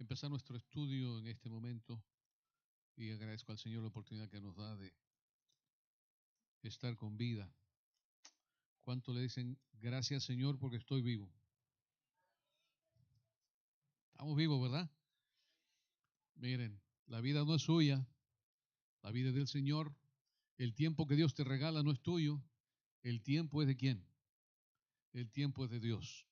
empezar nuestro estudio en este momento y agradezco al Señor la oportunidad que nos da de estar con vida. ¿Cuánto le dicen gracias, Señor, porque estoy vivo? Estamos vivos, ¿verdad? Miren, la vida no es suya, la vida es del Señor. El tiempo que Dios te regala no es tuyo, el tiempo es de quién? El tiempo es de Dios.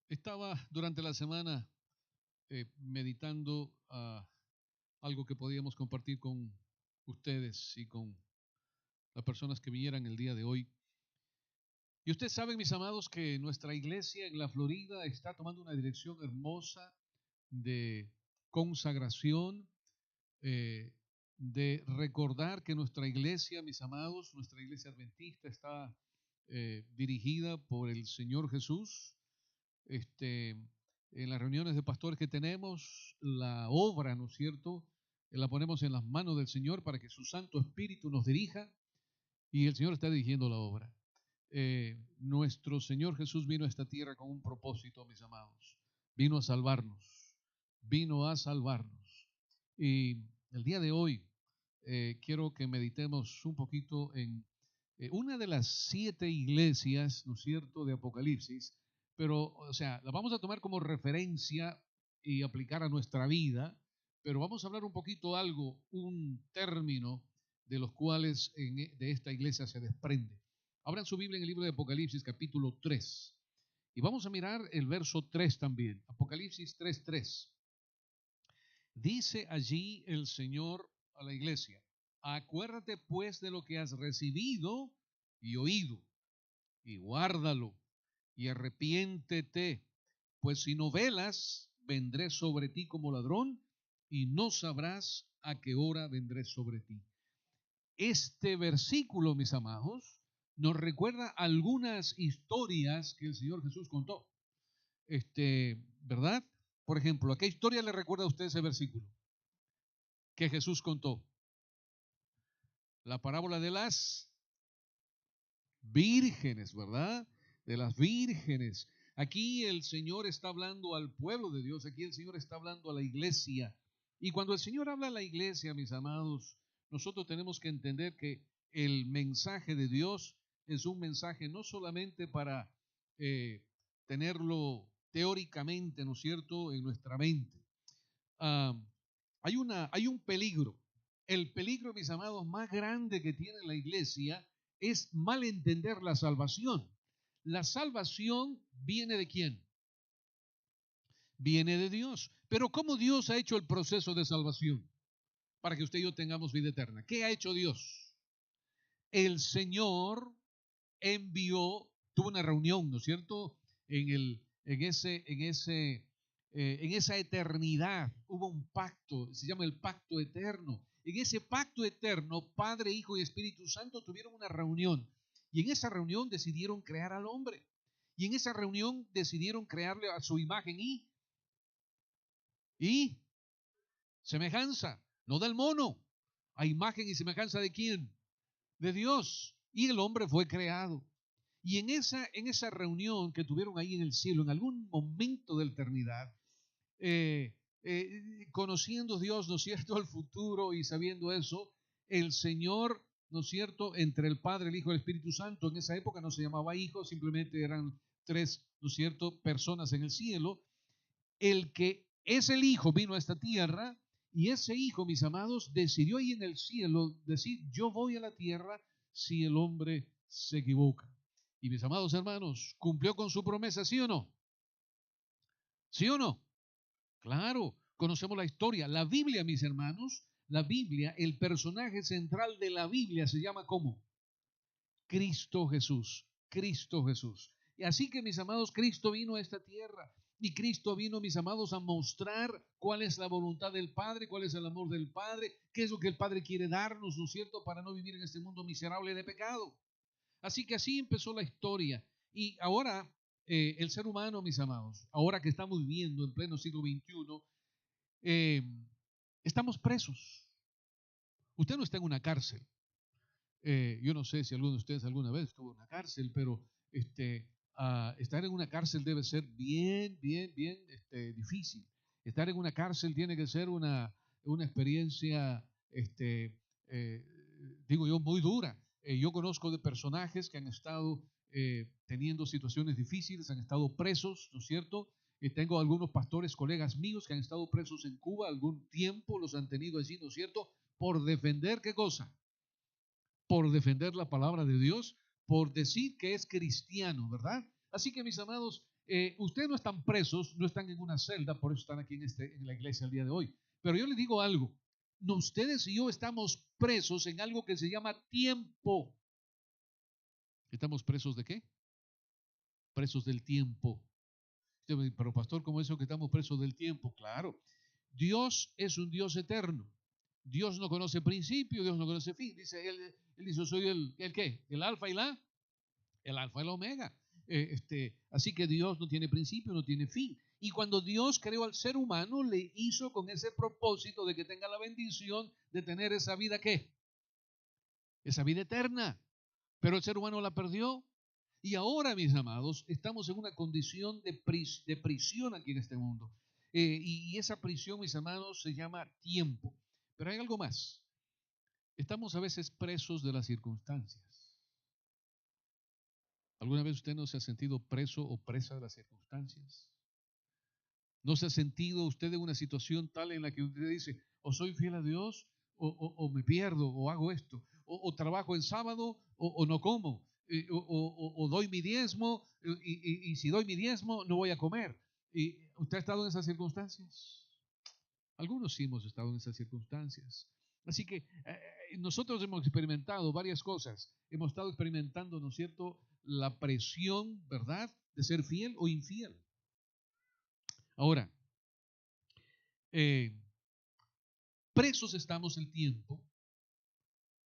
Estaba durante la semana meditando algo que podíamos compartir con ustedes y con las personas que vinieran el día de hoy. Y ustedes saben, mis amados, que nuestra iglesia en la Florida está tomando una dirección hermosa de consagración, de recordar que nuestra iglesia, mis amados, nuestra iglesia adventista está dirigida por el Señor Jesús. En las reuniones de pastores que tenemos, la obra, ¿no es cierto?, la ponemos en las manos del Señor para que su Santo Espíritu nos dirija y el Señor está dirigiendo la obra. Nuestro Señor Jesús vino a esta tierra con un propósito, mis amados. Vino a salvarnos, vino a salvarnos. Y el día de hoy quiero que meditemos un poquito en una de las 7 iglesias, ¿no es cierto?, de Apocalipsis, pero, o sea, la vamos a tomar como referencia y aplicar a nuestra vida, pero vamos a hablar un poquito algo, un término de los cuales de esta iglesia se desprende. Abran su Biblia en el libro de Apocalipsis capítulo 3 y vamos a mirar el verso 3 también, Apocalipsis 3:3. Dice allí el Señor a la iglesia: acuérdate pues de lo que has recibido y oído, y guárdalo, y arrepiéntete, pues si no velas, vendré sobre ti como ladrón, y no sabrás a qué hora vendré sobre ti. Este versículo, mis amados, nos recuerda algunas historias que el Señor Jesús contó. ¿Verdad? Por ejemplo, ¿a qué historia le recuerda a usted ese versículo que Jesús contó? La parábola de las vírgenes, ¿verdad? De las vírgenes. Aquí el Señor está hablando al pueblo de Dios, aquí el Señor está hablando a la iglesia. Y cuando el Señor habla a la iglesia, mis amados, nosotros tenemos que entender que el mensaje de Dios es un mensaje no solamente para tenerlo teóricamente, ¿no es cierto?, en nuestra mente. Hay un peligro. El peligro, mis amados, más grande que tiene la iglesia es malentender la salvación. La salvación viene ¿de quién? Viene de Dios. Pero ¿cómo Dios ha hecho el proceso de salvación? Para que usted y yo tengamos vida eterna. ¿Qué ha hecho Dios? El Señor tuvo una reunión, ¿no es cierto? En esa eternidad hubo un pacto, se llama el pacto eterno. En ese pacto eterno, Padre, Hijo y Espíritu Santo tuvieron una reunión. Y en esa reunión decidieron crear al hombre. Y en esa reunión decidieron crearle a su imagen y semejanza, no del mono, a imagen y semejanza ¿de quién? De Dios. Y el hombre fue creado. Y en esa reunión que tuvieron ahí en el cielo, en algún momento de la eternidad, conociendo Dios, ¿no es cierto?, el futuro y sabiendo eso, el Señor, ¿no es cierto?, entre el Padre, el Hijo y el Espíritu Santo, en esa época no se llamaba hijo, simplemente eran 3, ¿no es cierto?, personas en el cielo. El que es el Hijo vino a esta tierra y ese Hijo, mis amados, decidió ahí en el cielo decir: yo voy a la tierra si el hombre se equivoca. Y mis amados hermanos, ¿cumplió con su promesa, sí o no? ¿Sí o no? Claro, conocemos la historia. La Biblia, mis hermanos, la Biblia, el personaje central de la Biblia se llama ¿cómo? Cristo Jesús. Cristo Jesús. Y así que, mis amados, Cristo vino a esta tierra. Y Cristo vino, mis amados, a mostrar cuál es la voluntad del Padre, cuál es el amor del Padre, qué es lo que el Padre quiere darnos, ¿no es cierto?, para no vivir en este mundo miserable de pecado. Así que así empezó la historia. Y ahora el ser humano, mis amados, ahora que estamos viviendo en pleno siglo XXI, estamos presos. Usted no está en una cárcel. Yo no sé si alguno de ustedes alguna vez estuvo en una cárcel, pero estar en una cárcel debe ser bien difícil. Estar en una cárcel tiene que ser una experiencia, eh, digo yo, muy dura. Yo conozco de personajes que han estado teniendo situaciones difíciles, han estado presos, ¿no es cierto? Tengo algunos pastores, colegas míos que han estado presos en Cuba algún tiempo, los han tenido allí, ¿no es cierto? Por defender, ¿qué cosa? Por defender la palabra de Dios, por decir que es cristiano, ¿verdad? Así que, mis amados, ustedes no están presos, no están en una celda, por eso están aquí en la iglesia el día de hoy. Pero yo les digo algo, no, ustedes y yo estamos presos en algo que se llama tiempo. ¿Estamos presos de qué? Presos del tiempo. Pero pastor, ¿cómo es eso que estamos presos del tiempo? Claro, Dios es un Dios eterno. Dios no conoce principio, Dios no conoce fin. Dice, él dice, yo soy el ¿qué? El alfa y la omega. Así que Dios no tiene principio, no tiene fin. Y cuando Dios creó al ser humano, le hizo con ese propósito de que tenga la bendición de tener esa vida, ¿qué? Esa vida eterna. Pero el ser humano la perdió. Y ahora, mis amados, estamos en una condición de prisión aquí en este mundo. Y esa prisión, mis amados, se llama tiempo. Pero hay algo más. Estamos a veces presos de las circunstancias. ¿Alguna vez usted no se ha sentido preso o presa de las circunstancias? ¿No se ha sentido usted en una situación tal en la que usted dice, o soy fiel a Dios, o me pierdo, o hago esto, o trabajo el sábado, o no como, o doy mi diezmo, y si doy mi diezmo no voy a comer? ¿Y usted ha estado en esas circunstancias? Algunos sí hemos estado en esas circunstancias. Así que nosotros hemos experimentado varias cosas. Hemos estado experimentando, ¿no es cierto?, la presión, ¿verdad?, de ser fiel o infiel. Ahora, presos estamos el tiempo,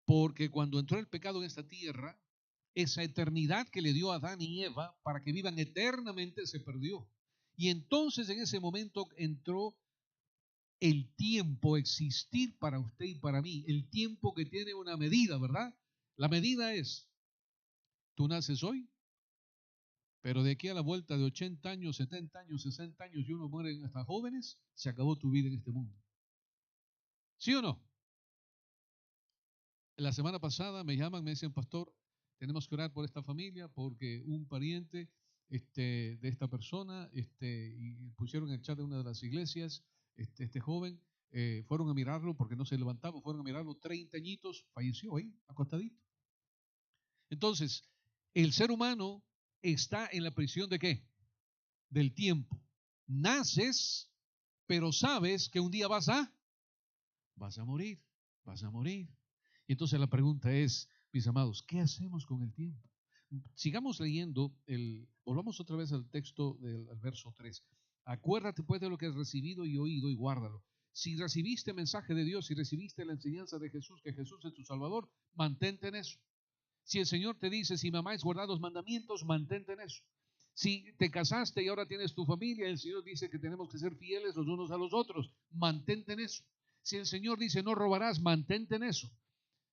porque cuando entró el pecado en esta tierra, esa eternidad que le dio a Adán y Eva para que vivan eternamente se perdió. Y entonces en ese momento entró el tiempo, existir para usted y para mí, el tiempo que tiene una medida, ¿verdad? La medida es, tú naces hoy, pero de aquí a la vuelta de 80 años, 70 años, 60 años y uno muere hasta jóvenes, se acabó tu vida en este mundo. ¿Sí o no? La semana pasada me llaman, me dicen, pastor, tenemos que orar por esta familia porque un pariente de esta persona, y pusieron en el chat de una de las iglesias, este joven, fueron a mirarlo porque no se levantaba, fueron a mirarlo 30 añitos, falleció ahí, acostadito. Entonces, el ser humano está en la prisión ¿de qué? Del tiempo. Naces, pero sabes que un día vas a morir, vas a morir. Y entonces la pregunta es, mis amados, ¿qué hacemos con el tiempo? Sigamos leyendo, volvamos otra vez al texto del verso 3. Acuérdate pues de lo que has recibido y oído y guárdalo. Si recibiste mensaje de Dios, si recibiste la enseñanza de Jesús, que Jesús es tu Salvador, mantente en eso. Si el Señor te dice, si mamáis guardad los mandamientos, mantente en eso. Si te casaste y ahora tienes tu familia, el Señor dice que tenemos que ser fieles los unos a los otros, mantente en eso. Si el Señor dice no robarás, mantente en eso.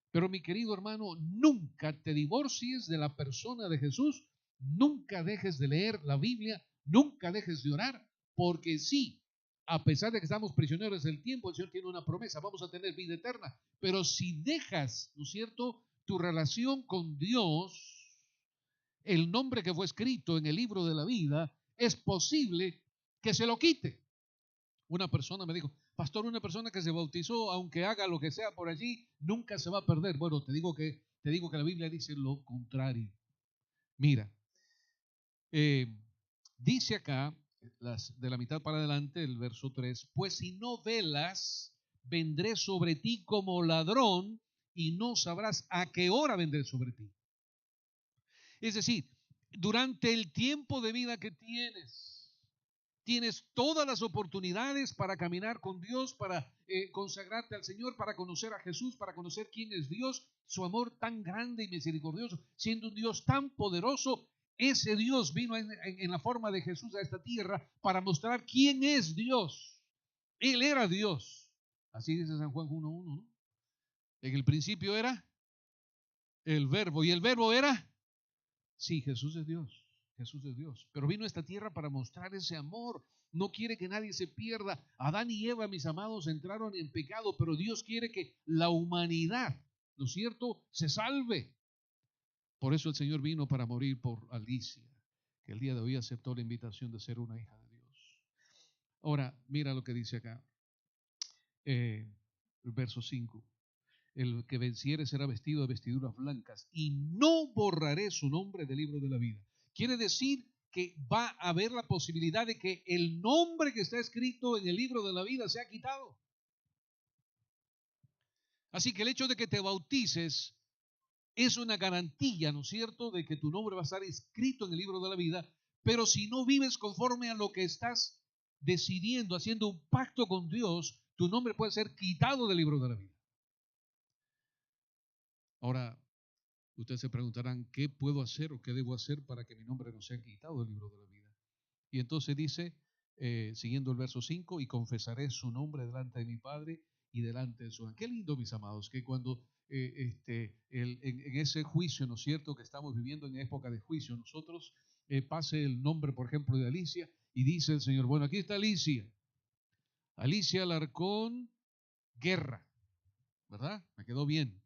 Pero mi querido hermano, nunca te divorcies de la persona de Jesús, nunca dejes de leer la Biblia, nunca dejes de orar, porque sí, a pesar de que estamos prisioneros del tiempo, el Señor tiene una promesa, vamos a tener vida eterna. Pero si dejas, ¿no es cierto?, tu relación con Dios, el nombre que fue escrito en el libro de la vida, es posible que se lo quite. Una persona me dijo, pastor, una persona que se bautizó, aunque haga lo que sea por allí, nunca se va a perder. Bueno, te digo que la Biblia dice lo contrario. Mira, dice acá, de la mitad para adelante, el verso 3, pues si no velas, vendré sobre ti como ladrón y no sabrás a qué hora vendré sobre ti. Es decir, durante el tiempo de vida que tienes todas las oportunidades para caminar con Dios, para consagrarte al Señor, para conocer a Jesús, para conocer quién es Dios, su amor tan grande y misericordioso, siendo un Dios tan poderoso. Ese Dios vino en la forma de Jesús a esta tierra para mostrar quién es Dios. Él era Dios. Así dice San Juan 1:1, ¿no? En el principio era el verbo, y el verbo era, sí, Jesús es Dios. Jesús es Dios, pero vino a esta tierra para mostrar ese amor. No quiere que nadie se pierda. Adán y Eva, mis amados, entraron en pecado, pero Dios quiere que la humanidad, ¿no es cierto?, se salve. Por eso el Señor vino para morir por Alicia, que el día de hoy aceptó la invitación de ser una hija de Dios. Ahora, mira lo que dice acá, el verso 5. El que venciere será vestido de vestiduras blancas y no borraré su nombre del libro de la vida. Quiere decir que va a haber la posibilidad de que el nombre que está escrito en el libro de la vida sea quitado. Así que el hecho de que te bautices es una garantía, ¿no es cierto?, de que tu nombre va a estar escrito en el libro de la vida, pero si no vives conforme a lo que estás decidiendo, haciendo un pacto con Dios, tu nombre puede ser quitado del libro de la vida. Ahora, ustedes se preguntarán, ¿qué puedo hacer o qué debo hacer para que mi nombre no sea quitado del libro de la vida? Y entonces dice, siguiendo el verso 5, y confesaré su nombre delante de mi Padre y delante de su ángel. Qué lindo, mis amados, que cuando en ese juicio, ¿no es cierto?, que estamos viviendo en época de juicio, nosotros pase el nombre, por ejemplo, de Alicia, y dice el Señor, bueno, aquí está Alicia, Alicia Alarcón Guerra, ¿verdad? Me quedó bien.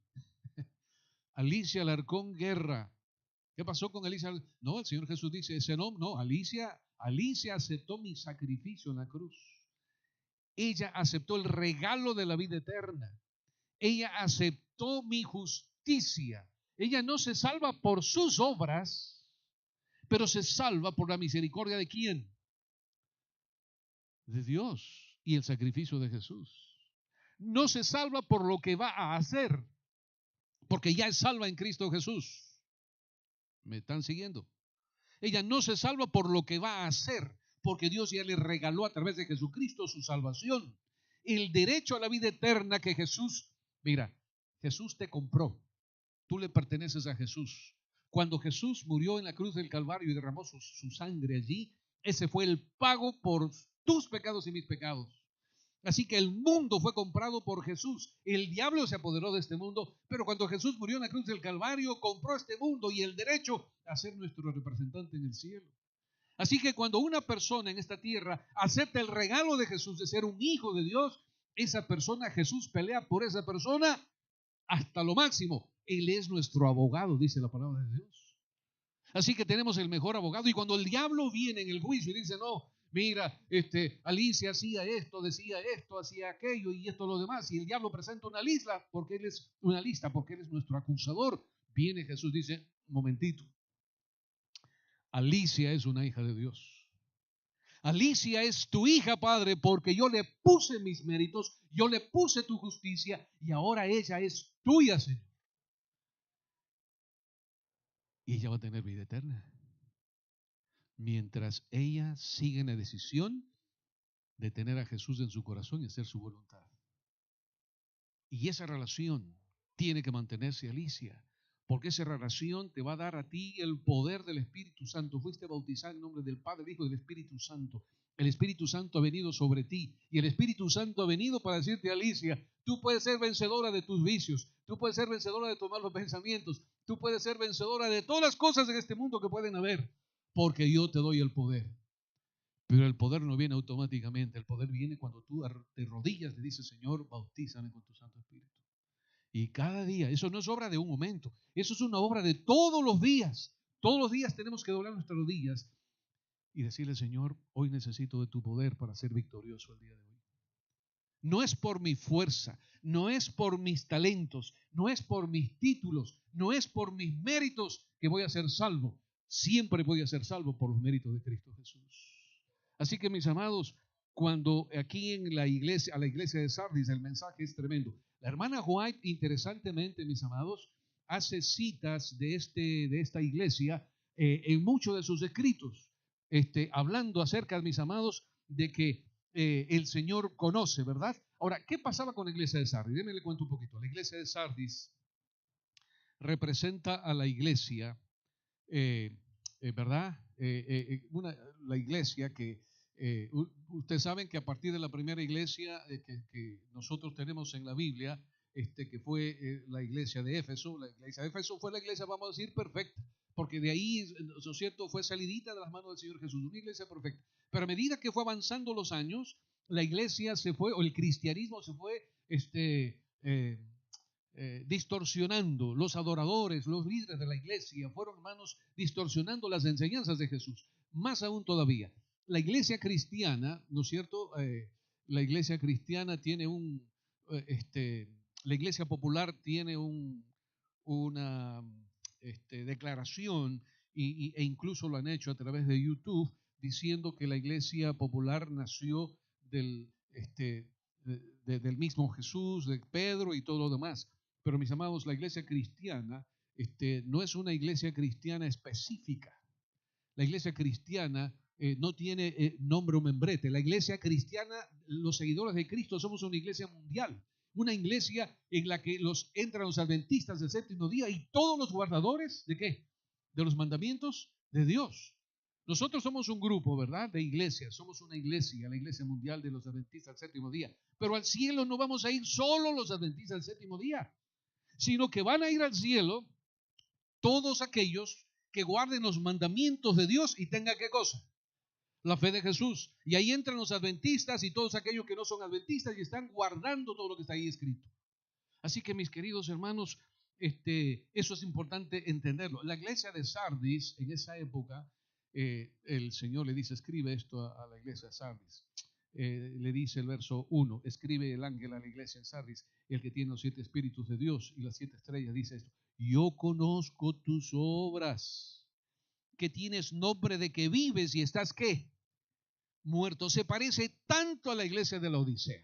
Alicia Alarcón Guerra. ¿Qué pasó con Alicia? No, el Señor Jesús dice ese nombre. No, Alicia aceptó mi sacrificio en la cruz. Ella aceptó el regalo de la vida eterna. Ella aceptó mi justicia. Ella no se salva por sus obras, pero se salva por la misericordia de ¿quién? De Dios y el sacrificio de Jesús. No se salva por lo que va a hacer, porque ya es salva en Cristo Jesús. ¿Me están siguiendo? Ella no se salva por lo que va a hacer, porque Dios ya le regaló a través de Jesucristo su salvación. El derecho a la vida eterna que Jesús, mira, Jesús te compró. Tú le perteneces a Jesús. Cuando Jesús murió en la cruz del Calvario y derramó su sangre allí, ese fue el pago por tus pecados y mis pecados. Así que el mundo fue comprado por Jesús. El diablo se apoderó de este mundo, pero cuando Jesús murió en la cruz del Calvario, compró este mundo y el derecho a ser nuestro representante en el cielo. Así que cuando una persona en esta tierra acepta el regalo de Jesús de ser un hijo de Dios, esa persona, Jesús pelea por esa persona hasta lo máximo. Él es nuestro abogado, dice la palabra de Dios. Así que tenemos el mejor abogado. Y cuando el diablo viene en el juicio y dice, no, mira, Alicia hacía esto, decía esto, hacía aquello y esto lo demás, y el diablo presenta una lista porque él es nuestro acusador, viene Jesús y dice, un momentito, Alicia es una hija de Dios. Alicia es tu hija, Padre, porque yo le puse mis méritos, yo le puse tu justicia y ahora ella es tuya, Señor. Y ella va a tener vida eterna. Mientras ella sigue en la decisión de tener a Jesús en su corazón y hacer su voluntad. Y esa relación tiene que mantenerse, Alicia, porque esa relación te va a dar a ti el poder del Espíritu Santo. Fuiste bautizada en nombre del Padre, del Hijo y del Espíritu Santo. El Espíritu Santo ha venido sobre ti y el Espíritu Santo ha venido para decirte, Alicia, tú puedes ser vencedora de tus vicios, tú puedes ser vencedora de tus malos pensamientos, tú puedes ser vencedora de todas las cosas en este mundo que pueden haber, porque yo te doy el poder. Pero el poder no viene automáticamente, el poder viene cuando tú te rodillas, le dices, Señor, bautízame con tu Santo Espíritu. Y cada día, eso no es obra de un momento, eso es una obra de todos los días. Todos los días tenemos que doblar nuestras rodillas y decirle, Señor, hoy necesito de tu poder para ser victorioso el día de hoy. No es por mi fuerza, no es por mis talentos, no es por mis títulos, no es por mis méritos que voy a ser salvo. Siempre voy a ser salvo por los méritos de Cristo Jesús. Así que mis amados, cuando aquí en la iglesia, a la iglesia de Sardis, el mensaje es tremendo. La hermana White, interesantemente, mis amados, hace citas de esta iglesia en muchos de sus escritos, hablando acerca, mis amados, de que el Señor conoce, ¿verdad? Ahora, ¿qué pasaba con la iglesia de Sardis? Déjenme le cuento un poquito. La iglesia de Sardis representa a la iglesia, ¿verdad? La iglesia que ustedes saben que a partir de la primera iglesia que nosotros tenemos en la Biblia, que fue la iglesia de Éfeso. La iglesia de Éfeso fue la iglesia, vamos a decir, perfecta, porque de ahí, ¿no es cierto?, fue salidita de las manos del Señor Jesús, una iglesia perfecta. Pero a medida que fue avanzando los años, la iglesia se fue, o el cristianismo se fue distorsionando. Los adoradores, los líderes de la iglesia fueron, hermanos, distorsionando las enseñanzas de Jesús. Más aún todavía, la iglesia cristiana, ¿no es cierto?, la iglesia cristiana tiene la iglesia popular tiene una declaración e incluso lo han hecho a través de YouTube, diciendo que la iglesia popular nació del mismo Jesús, de Pedro y todo lo demás. Pero mis amados, la iglesia cristiana no es una iglesia cristiana específica. La iglesia cristiana no tiene nombre o membrete. La iglesia cristiana, los seguidores de Cristo, somos una iglesia mundial. Una iglesia en la que entran los adventistas del séptimo día y todos los guardadores ¿de qué? De los mandamientos de Dios. Nosotros somos un grupo, ¿verdad?, de iglesias. Somos una iglesia, la iglesia mundial de los adventistas del séptimo día. Pero al cielo no vamos a ir solo los adventistas del séptimo día, sino que van a ir al cielo todos aquellos que guarden los mandamientos de Dios y tengan ¿qué cosa? La fe de Jesús. Y ahí entran los adventistas y todos aquellos que no son adventistas y están guardando todo lo que está ahí escrito. Así que, mis queridos hermanos, eso es importante entenderlo. La iglesia de Sardis, en esa época, el Señor le dice, escribe esto a la iglesia de Sardis. Le dice el verso 1, escribe el ángel a la iglesia de Sardis, el que tiene los 7 espíritus de Dios y las 7 estrellas, dice esto: yo conozco tus obras, que tienes nombre de que vives y estás ¿qué? Muerto. Se parece tanto a la iglesia de la Odisea.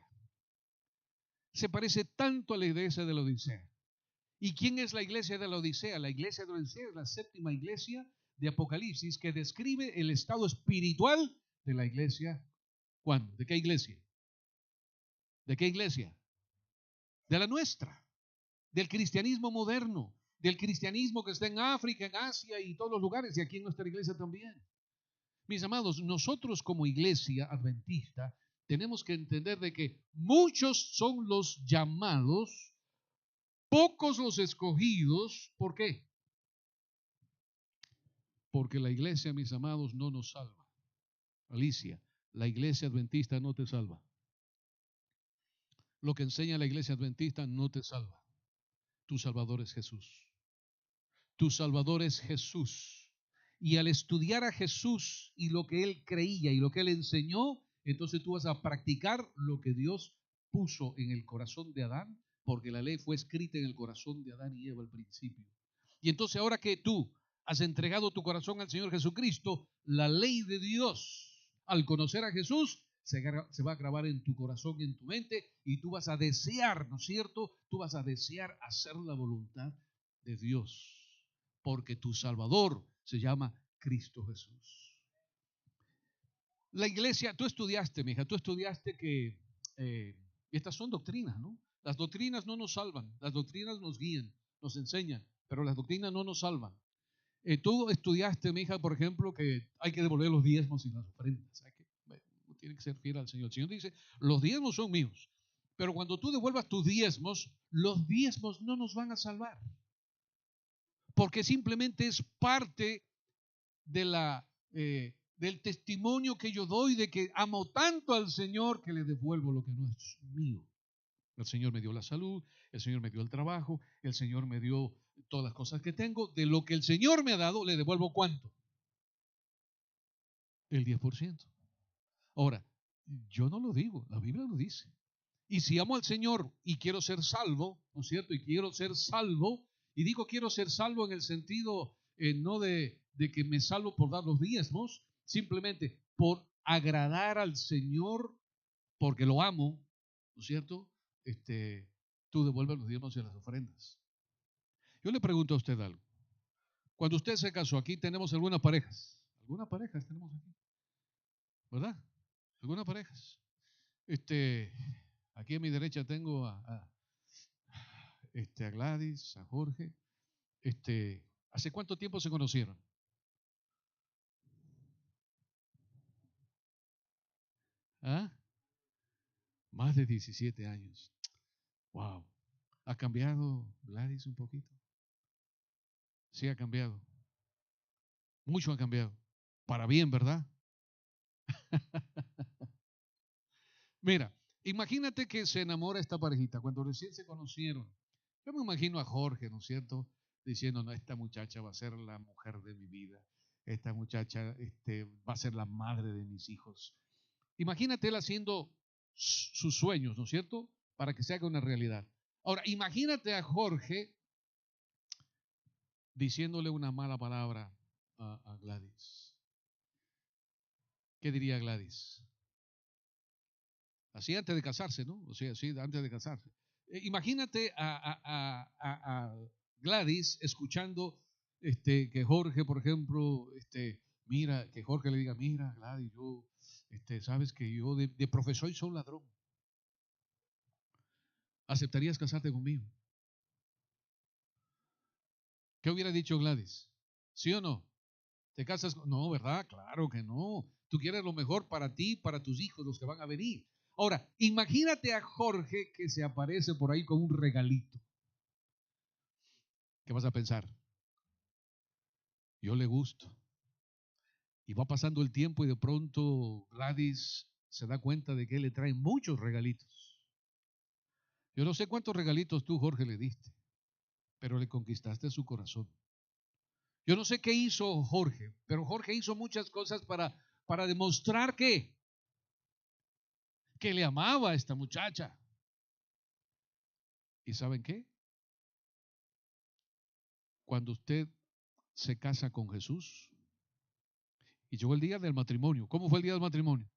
Se parece tanto a la iglesia de la Odisea. ¿Y quién es la iglesia de la Odisea? La iglesia de la Odisea es la 7ª iglesia de Apocalipsis, que describe el estado espiritual de la iglesia. ¿Cuándo? ¿De qué iglesia? ¿De qué iglesia? De la nuestra, del cristianismo moderno, del cristianismo que está en África, en Asia y todos los lugares, y aquí en nuestra iglesia también. Mis amados, nosotros como iglesia adventista tenemos que entender de que muchos son los llamados, pocos los escogidos. ¿Por qué? Porque la iglesia, mis amados, no nos salva. Alicia, la iglesia adventista no te salva. Lo que enseña la iglesia adventista no te salva. Tu Salvador es Jesús. Tu Salvador es Jesús. Y al estudiar a Jesús y lo que Él creía y lo que Él enseñó, entonces tú vas a practicar lo que Dios puso en el corazón de Adán, porque la ley fue escrita en el corazón de Adán y Eva al principio. Y entonces ahora que tú has entregado tu corazón al Señor Jesucristo, la ley de Dios, al conocer a Jesús, se va a grabar en tu corazón y en tu mente, y tú vas a desear, ¿no es cierto? Tú vas a desear hacer la voluntad de Dios, porque tu Salvador se llama Cristo Jesús. La iglesia, tú estudiaste, mija, tú estudiaste que estas son doctrinas, ¿no? Las doctrinas no nos salvan, las doctrinas nos guían, nos enseñan, pero las doctrinas no nos salvan. Tú estudiaste, mija, por ejemplo, que hay que devolver los diezmos y las ofrendas. Tiene que ser fiel al Señor. El Señor dice, los diezmos son míos, pero cuando tú devuelvas tus diezmos, los diezmos no nos van a salvar, porque simplemente es parte de del testimonio que yo doy de que amo tanto al Señor que le devuelvo lo que no es mío. El Señor me dio la salud, el Señor me dio el trabajo, el Señor me dio todas las cosas que tengo. De lo que el Señor me ha dado, le devuelvo ¿cuánto? El 10%. Ahora, yo no lo digo, la Biblia lo dice. Y si amo al Señor y quiero ser salvo, ¿no es cierto? Y quiero ser salvo, y digo quiero ser salvo en el sentido no de que me salvo por dar los diezmos, simplemente por agradar al Señor, porque lo amo, ¿no es cierto? Tú devuelves los diezmos y las ofrendas. Yo le pregunto a usted algo. Cuando usted se casó, aquí tenemos algunas parejas. Algunas parejas tenemos aquí, ¿verdad? Algunas parejas. Aquí a mi derecha tengo a Gladys, a Jorge. ¿Hace cuánto tiempo se conocieron? ¿Ah? Más de 17 años. Wow. ¿Ha cambiado Gladys un poquito? Sí, ha cambiado. Mucho ha cambiado. Para bien, ¿verdad? Mira, imagínate que se enamora esta parejita cuando recién se conocieron. Yo me imagino a Jorge, ¿no es cierto? Diciendo, no, esta muchacha va a ser la mujer de mi vida. Esta muchacha va a ser la madre de mis hijos. Imagínate él haciendo sus sueños, ¿no es cierto? Para que se haga una realidad. Ahora, imagínate a Jorge diciéndole una mala palabra a Gladys. ¿Qué diría Gladys? Así antes de casarse, ¿no? O sea, así antes de casarse. Imagínate a Gladys escuchando que Jorge, por ejemplo, mira, que Jorge le diga, mira, Gladys, yo, sabes que yo de profesor soy un ladrón. ¿Aceptarías casarte conmigo? ¿Qué hubiera dicho Gladys? ¿Sí o no? ¿Te casas? No, ¿verdad? Claro que no. Tú quieres lo mejor para ti, para tus hijos, los que van a venir. Ahora, imagínate a Jorge que se aparece por ahí con un regalito. ¿Qué vas a pensar? Yo le gusto. Y va pasando el tiempo y de pronto Gladys se da cuenta de que él le trae muchos regalitos. Yo no sé cuántos regalitos tú, Jorge, le diste, pero le conquistaste su corazón. Yo no sé qué hizo Jorge, pero Jorge hizo muchas cosas para demostrar que le amaba a esta muchacha. ¿Y saben qué? Cuando usted se casa con Jesús y llegó el día del matrimonio, ¿cómo fue el día del matrimonio?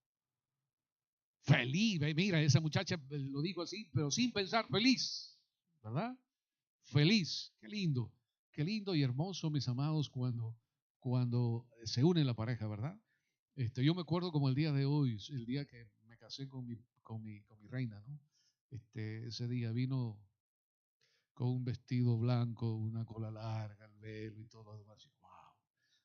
Feliz, mira, esa muchacha lo dijo así, pero sin pensar, feliz, ¿verdad? Feliz, qué lindo y hermoso, mis amados, cuando se une la pareja, ¿verdad? Yo me acuerdo como el día de hoy, el día que me casé con mi reina, ¿no? Ese día vino con un vestido blanco, una cola larga, el velo y todo lo demás. Y, wow,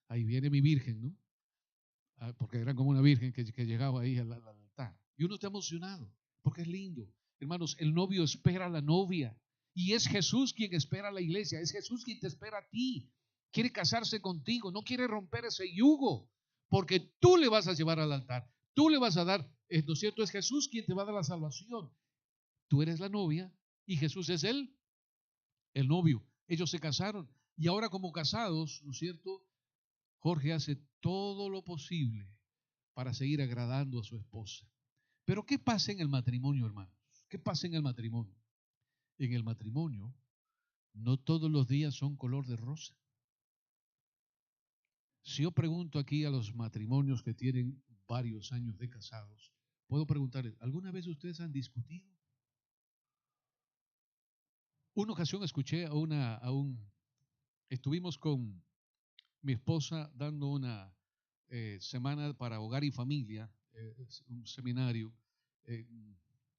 ahí viene mi virgen, ¿no? Porque era como una virgen que llegaba ahí al altar. Y uno está emocionado, porque es lindo. Hermanos, el novio espera a la novia. Y es Jesús quien espera a la iglesia. Es Jesús quien te espera a ti. Quiere casarse contigo. No quiere romper ese yugo. Porque tú le vas a llevar al altar. Tú le vas a dar. ¿No es cierto? Es Jesús quien te va a dar la salvación. Tú eres la novia y Jesús es el novio. Ellos se casaron. Y ahora como casados, ¿no es cierto? Jorge hace todo lo posible para seguir agradando a su esposa. Pero ¿qué pasa en el matrimonio, hermanos? ¿Qué pasa en el matrimonio? En el matrimonio no todos los días son color de rosa. Si yo pregunto aquí a los matrimonios que tienen varios años de casados, puedo preguntarles, ¿alguna vez ustedes han discutido? Una ocasión escuché estuvimos con mi esposa dando una semana para hogar y familia, un seminario, eh,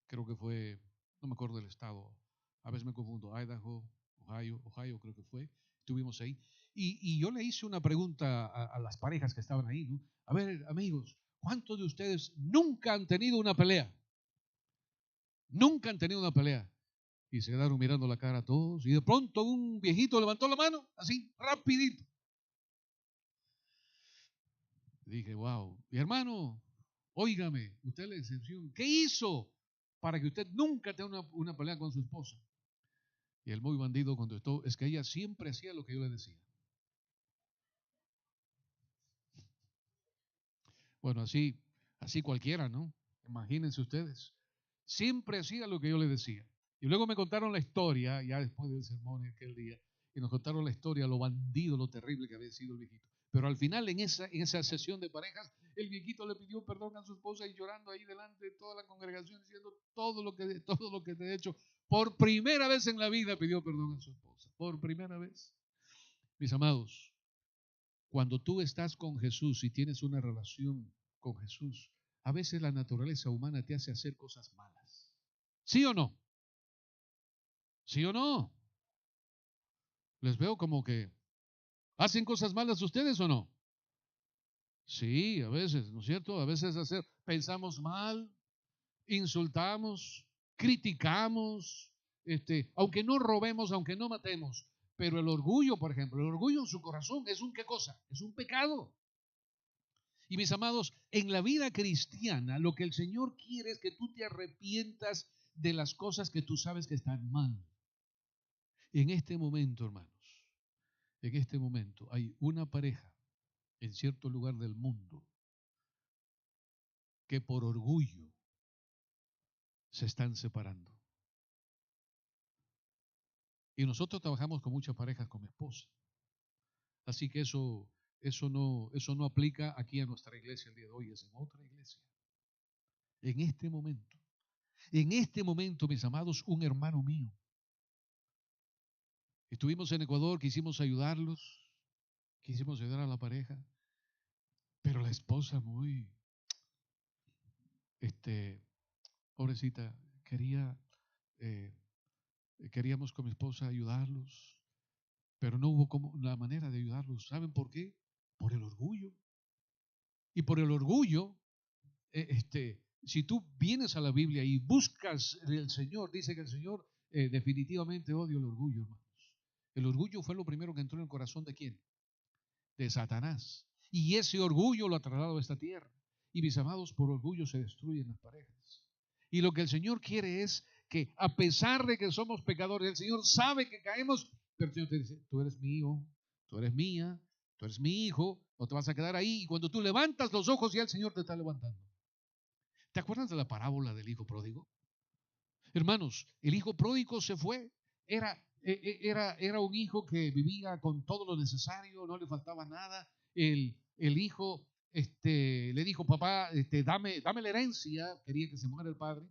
creo que fue, no me acuerdo del estado, a veces me confundo, Idaho, Ohio creo que fue, estuvimos ahí. Y yo le hice una pregunta a las parejas que estaban ahí, ¿no? A ver, amigos, ¿cuántos de ustedes nunca han tenido una pelea? Nunca han tenido una pelea. Y se quedaron mirando la cara a todos. Y de pronto un viejito levantó la mano, así, rapidito. Dije, wow. Mi hermano, óigame, usted es la excepción. ¿Qué hizo para que usted nunca tenga una pelea con su esposa? Y el muy bandido contestó, es que ella siempre hacía lo que yo le decía. Bueno, así cualquiera, ¿no? Imagínense ustedes. Siempre hacía lo que yo le decía. Y luego me contaron la historia, ya después del sermón de aquel día, y nos contaron la historia, lo bandido, lo terrible que había sido el viejito. Pero al final, en esa sesión de parejas, el viejito le pidió perdón a su esposa y llorando ahí delante de toda la congregación, diciendo todo lo que te he hecho. Por primera vez en la vida pidió perdón a su esposa. Por primera vez. Mis amados, cuando tú estás con Jesús y tienes una relación con Jesús, a veces la naturaleza humana te hace hacer cosas malas. ¿Sí o no? ¿Sí o no? Les veo como que hacen cosas malas ustedes o no. Sí, a veces, ¿no es cierto? A veces pensamos mal, insultamos, criticamos, aunque no robemos, aunque no matemos, Pero el orgullo, por ejemplo, el orgullo en su corazón es un ¿qué cosa? Es un pecado. Y mis amados, en la vida cristiana lo que el Señor quiere es que tú te arrepientas de las cosas que tú sabes que están mal. En este momento, hermanos, en este momento hay una pareja en cierto lugar del mundo que por orgullo se están separando. Y nosotros trabajamos con muchas parejas con mi esposa. Así que eso no aplica aquí a nuestra iglesia el día de hoy, es en otra iglesia. En este momento, mis amados, un hermano mío. Estuvimos en Ecuador, quisimos ayudarlos, quisimos ayudar a la pareja, pero la esposa muy, pobrecita, eh, queríamos con mi esposa ayudarlos, pero no hubo como la manera de ayudarlos. ¿Saben por qué? Por el orgullo. Y por el orgullo, si tú vienes a la Biblia y buscas el Señor, dice que el Señor definitivamente odia el orgullo, hermanos. El orgullo fue lo primero que entró en el corazón de ¿quién? De Satanás. Y ese orgullo lo ha trasladado a esta tierra. Y mis amados, por orgullo se destruyen las parejas. Y lo que el Señor quiere es que a pesar de que somos pecadores, el Señor sabe que caemos, pero el Señor te dice, tú eres mío, tú eres mía, tú eres mi hijo, no te vas a quedar ahí. Y cuando tú levantas los ojos, ya el Señor te está levantando. ¿Te acuerdas de la parábola del hijo pródigo? Hermanos, el hijo pródigo se fue. Era un hijo que vivía con todo lo necesario, no le faltaba nada. El hijo le dijo, papá, dame la herencia. Quería que se muera el padre.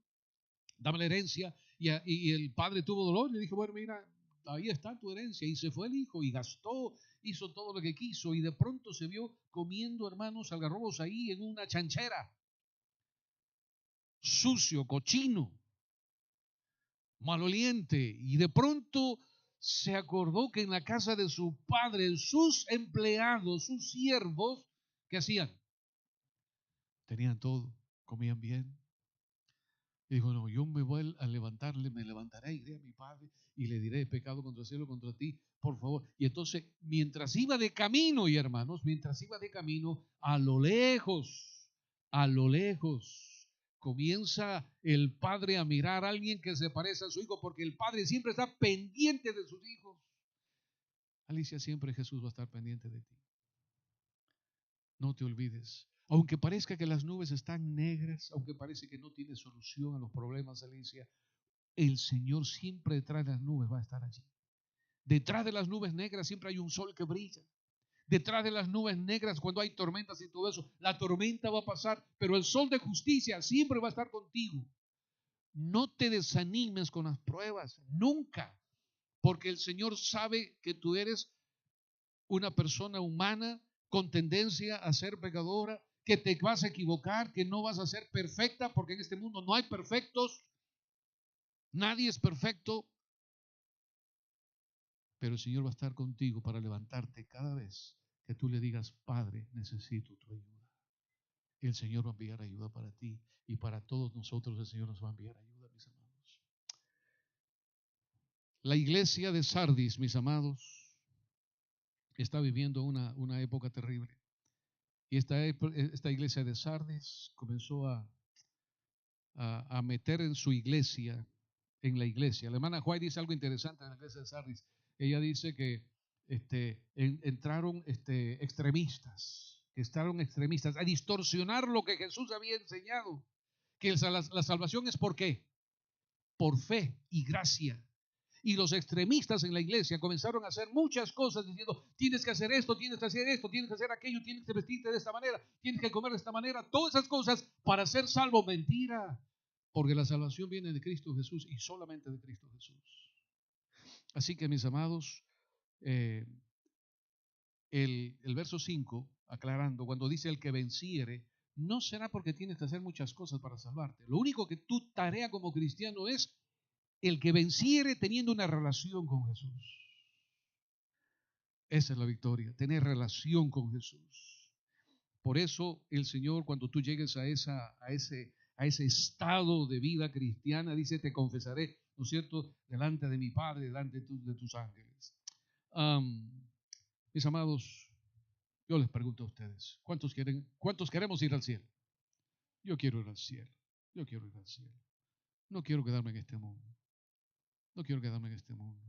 Dame la herencia. Y el padre tuvo dolor. Le dijo, bueno, mira, ahí está tu herencia. Y se fue el hijo y gastó, hizo todo lo que quiso. Y de pronto se vio comiendo, hermanos, algarrobos ahí en una chanchera. Sucio, cochino, maloliente. Y de pronto se acordó que en la casa de su padre, sus empleados, sus siervos, ¿qué hacían? Tenían todo, comían bien. Y dijo, no, yo me voy a levantarle, me levantaré, iré a mi padre y le diré, pecado contra el cielo, contra ti, por favor. Y entonces, mientras iba de camino, y hermanos, mientras iba de camino, a lo lejos, comienza el padre a mirar a alguien que se parece a su hijo, porque el padre siempre está pendiente de sus hijos. Alicia, siempre Jesús va a estar pendiente de ti. No te olvides. Aunque parezca que las nubes están negras, aunque parece que no tiene solución a los problemas, Alicia, el Señor siempre detrás de las nubes va a estar allí. Detrás de las nubes negras siempre hay un sol que brilla. Detrás de las nubes negras, cuando hay tormentas y todo eso, la tormenta va a pasar, pero el sol de justicia siempre va a estar contigo. No te desanimes con las pruebas, nunca, porque el Señor sabe que tú eres una persona humana con tendencia a ser pecadora, que te vas a equivocar, que no vas a ser perfecta, porque en este mundo no hay perfectos, nadie es perfecto, pero el Señor va a estar contigo para levantarte cada vez que tú le digas, Padre, necesito tu ayuda. Y el Señor va a enviar ayuda para ti y para todos nosotros el Señor nos va a enviar ayuda, mis amados. La iglesia de Sardis, mis amados, está viviendo una época terrible. Y esta iglesia de Sardis comenzó a meter en su iglesia, en la iglesia. La hermana Juárez dice algo interesante en la iglesia de Sardis. Ella dice que entraron extremistas a distorsionar lo que Jesús había enseñado. Que la salvación es ¿por qué? Por fe y gracia. Y los extremistas en la iglesia comenzaron a hacer muchas cosas diciendo, tienes que hacer esto, tienes que hacer esto, tienes que hacer aquello, tienes que vestirte de esta manera, tienes que comer de esta manera, todas esas cosas para ser salvo. Mentira, porque la salvación viene de Cristo Jesús y solamente de Cristo Jesús. Así que mis amados, el verso 5, aclarando, cuando dice el que venciere, no será porque tienes que hacer muchas cosas para salvarte. Lo único que tu tarea como cristiano es el que venciere teniendo una relación con Jesús. Esa es la victoria, tener relación con Jesús. Por eso el Señor, cuando tú llegues a ese estado de vida cristiana, dice, te confesaré, ¿no es cierto?, delante de mi Padre, delante de tus ángeles. Mis amados, yo les pregunto a ustedes, cuántos queremos ir al cielo? Yo quiero ir al cielo, yo quiero ir al cielo. No quiero quedarme en este mundo, no quiero quedarme en este mundo.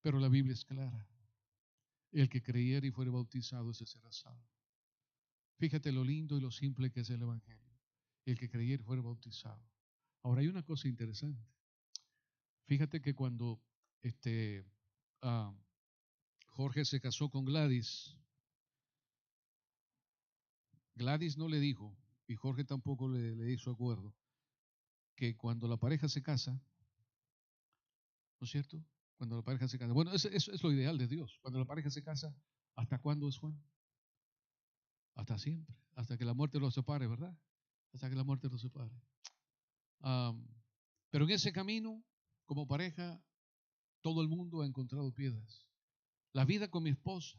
Pero la Biblia es clara. El que creyere y fuere bautizado, ese será salvo. Fíjate lo lindo y lo simple que es el Evangelio. El que creyere y fuere bautizado. Ahora hay una cosa interesante. Fíjate que cuando Jorge se casó con Gladys, Gladys no le dijo, y Jorge tampoco le hizo acuerdo, que cuando la pareja se casa, ¿no es cierto? Cuando la pareja se casa. Bueno, eso es lo ideal de Dios. Cuando la pareja se casa, ¿hasta cuándo es Juan? Hasta siempre. Hasta que la muerte los separe, ¿verdad? Hasta que la muerte los separe. Pero en ese camino, como pareja, todo el mundo ha encontrado piedras. La vida con mi esposa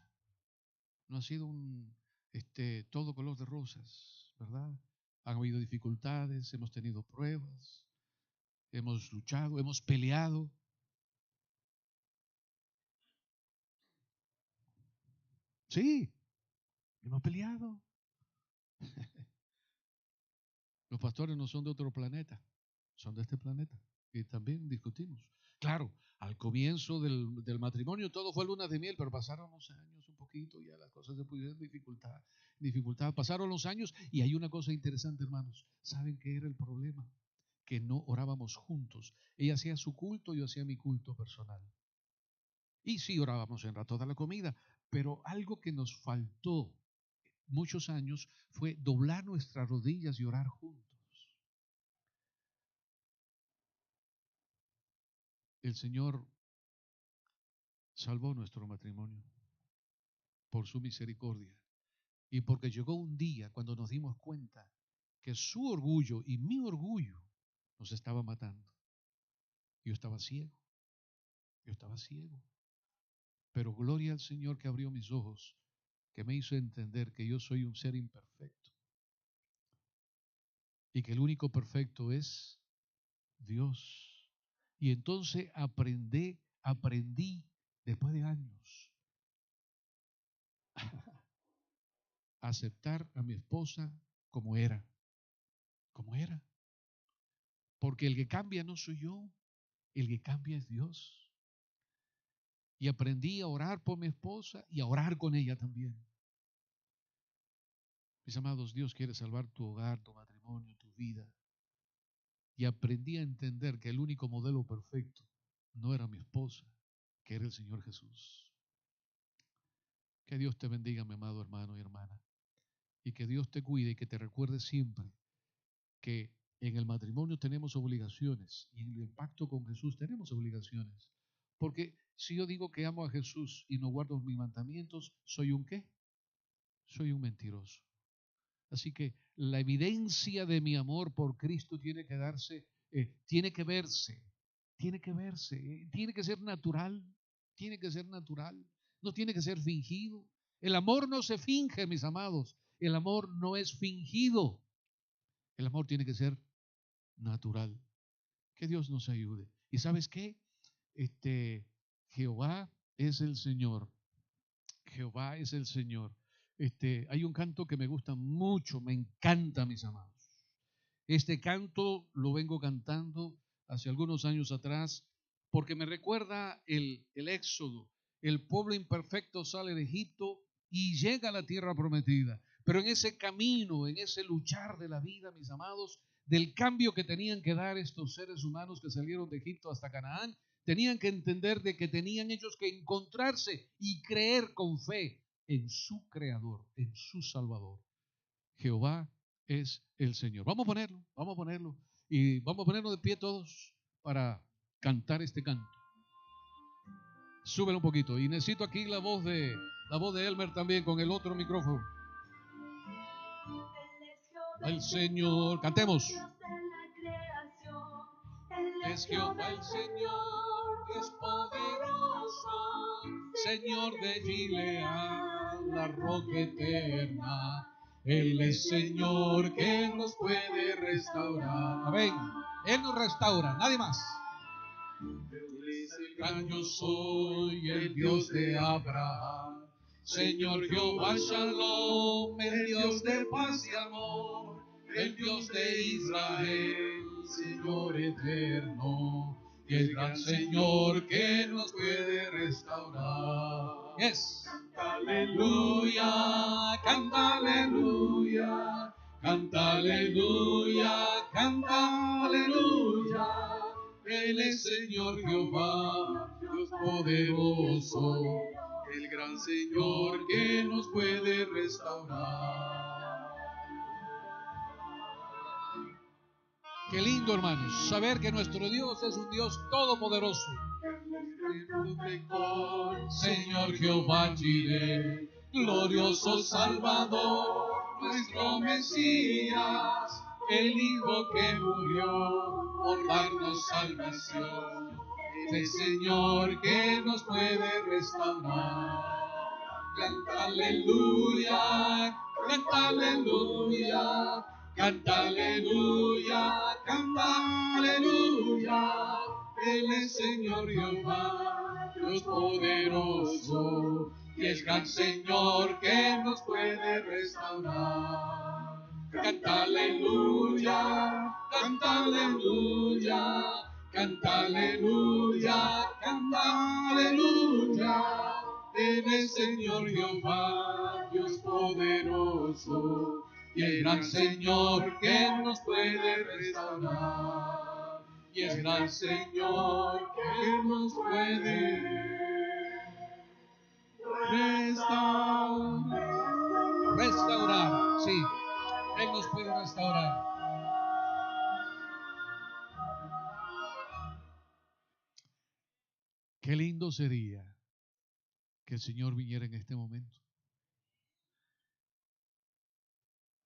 no ha sido todo color de rosas, ¿verdad? Han habido dificultades, hemos tenido pruebas, hemos luchado, hemos peleado. Sí, hemos peleado. Los pastores no son de otro planeta, son de este planeta. Y también discutimos. Claro, al comienzo del matrimonio todo fue luna de miel, pero pasaron los años un poquito, ya las cosas se pusieron dificultad. Pasaron los años y hay una cosa interesante, hermanos. ¿Saben qué era el problema? Que no orábamos juntos. Ella hacía su culto, yo hacía mi culto personal. Y sí orábamos en toda la comida, pero algo que nos faltó muchos años fue doblar nuestras rodillas y orar juntos. El Señor salvó nuestro matrimonio por su misericordia y porque llegó un día cuando nos dimos cuenta que su orgullo y mi orgullo nos estaba matando. Yo estaba ciego, pero gloria al Señor que abrió mis ojos, que me hizo entender que yo soy un ser imperfecto y que el único perfecto es Dios. Y entonces aprendí después de años a aceptar a mi esposa como era, como era. Porque el que cambia no soy yo, el que cambia es Dios. Y aprendí a orar por mi esposa y a orar con ella también. Mis amados, Dios quiere salvar tu hogar, tu matrimonio, tu vida. Y aprendí a entender que el único modelo perfecto no era mi esposa, que era el Señor Jesús. Que Dios te bendiga, mi amado hermano y hermana. Y que Dios te cuide y que te recuerde siempre que en el matrimonio tenemos obligaciones y en el pacto con Jesús tenemos obligaciones. Porque si yo digo que amo a Jesús y no guardo mis mandamientos, ¿soy un qué? Soy un mentiroso. Así que la evidencia de mi amor por Cristo tiene que darse, tiene que verse, tiene que ser natural, tiene que ser natural, no tiene que ser fingido. El amor no se finge, mis amados, el amor no es fingido, el amor tiene que ser natural. Que Dios nos ayude. ¿Y sabes qué? Jehová es el Señor. Jehová es el Señor. Hay un canto que me gusta mucho, me encanta, mis amados. Este canto lo vengo cantando hace algunos años atrás porque me recuerda el éxodo. El pueblo imperfecto sale de Egipto y llega a la tierra prometida. Pero en ese camino, en ese luchar de la vida, mis amados, del cambio que tenían que dar estos seres humanos que salieron de Egipto hasta Canaán, tenían que entender de que tenían ellos que encontrarse y creer con fe en su Creador, en su Salvador. Jehová es el Señor. Vamos a ponerlo y vamos a ponernos de pie todos para cantar este canto. Súbelo un poquito y necesito aquí la voz de Elmer también con el otro micrófono. El Señor, cantemos. Es Jehová el Señor, Dios poderoso, Señor de Gilead, la roca eterna. Él es Señor que nos puede restaurar. Amén. Él nos restaura, nadie más. Él es el el gran yo soy, el Dios de Abraham. Señor Jehová Shalom, el Dios de paz y amor, el Dios de Israel, Señor eterno, y el gran Señor que nos puede restaurar. Yes. Canta aleluya, canta aleluya, canta aleluya, canta aleluya. Él es Señor Jehová, Dios poderoso, el gran Señor que nos puede restaurar. Qué lindo, hermanos, saber que nuestro Dios es un Dios todopoderoso. Señor Jehová Jireh, glorioso Salvador, nuestro Mesías, el Hijo que murió por darnos salvación, el Señor que nos puede restaurar. Canta aleluya, canta aleluya, canta aleluya, canta aleluya. Él es Señor Jehová, Dios poderoso, y es gran Señor que nos puede restaurar. Canta aleluya, canta aleluya, canta aleluya, canta aleluya. Él es Señor Jehová, Dios poderoso, y el gran Señor que nos puede restaurar. Y es gran Señor que nos puede restaurar. Restaurar, sí, Él nos puede restaurar. Qué lindo sería que el Señor viniera en este momento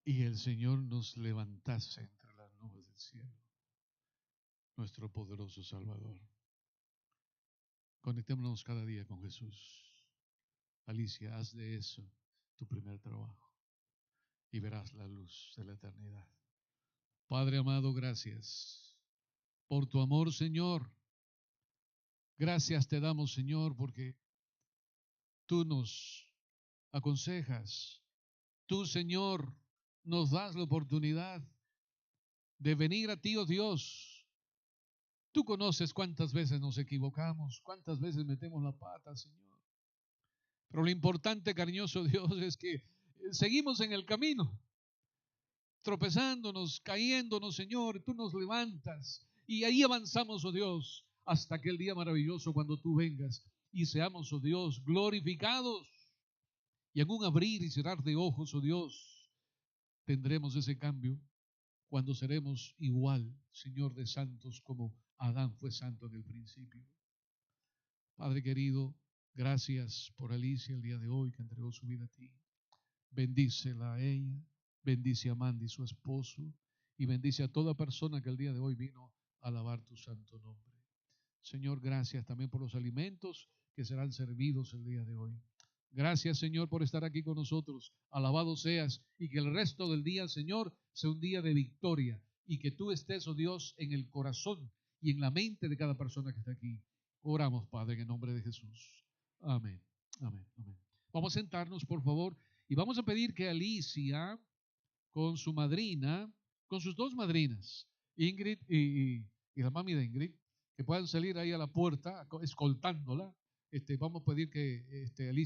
y el Señor nos levantase entre las nubes del cielo, nuestro poderoso Salvador. Conectémonos cada día con Jesús. Alicia, haz de eso tu primer trabajo y verás la luz de la eternidad. Padre amado, gracias por tu amor, Señor. Gracias te damos, Señor, porque tú nos aconsejas. Tú, Señor, nos das la oportunidad de venir a ti, oh Dios. Tú conoces cuántas veces nos equivocamos, cuántas veces metemos la pata, Señor. Pero lo importante, cariñoso Dios, es que seguimos en el camino, tropezándonos, cayéndonos, Señor. Tú nos levantas y ahí avanzamos, oh Dios, hasta aquel día maravilloso cuando tú vengas y seamos, oh Dios, glorificados. Y en un abrir y cerrar de ojos, oh Dios, tendremos ese cambio cuando seremos igual, Señor, de santos como Adán fue santo en el principio. Padre querido, gracias por Alicia el día de hoy que entregó su vida a ti. Bendícela a ella, bendice a Mandy, su esposo, y bendice a toda persona que el día de hoy vino a alabar tu santo nombre. Señor, gracias también por los alimentos que serán servidos el día de hoy. Gracias, Señor, por estar aquí con nosotros. Alabado seas, y que el resto del día, Señor, sea un día de victoria, y que tú estés, oh Dios, en el corazón y en la mente de cada persona que está aquí. Oramos, Padre, en el nombre de Jesús. Amén, amén, amén. Vamos a sentarnos, por favor, y vamos a pedir que Alicia, con su madrina, con sus dos madrinas, Ingrid y la mami de Ingrid, que puedan salir ahí a la puerta escoltándola. Vamos a pedir que Alicia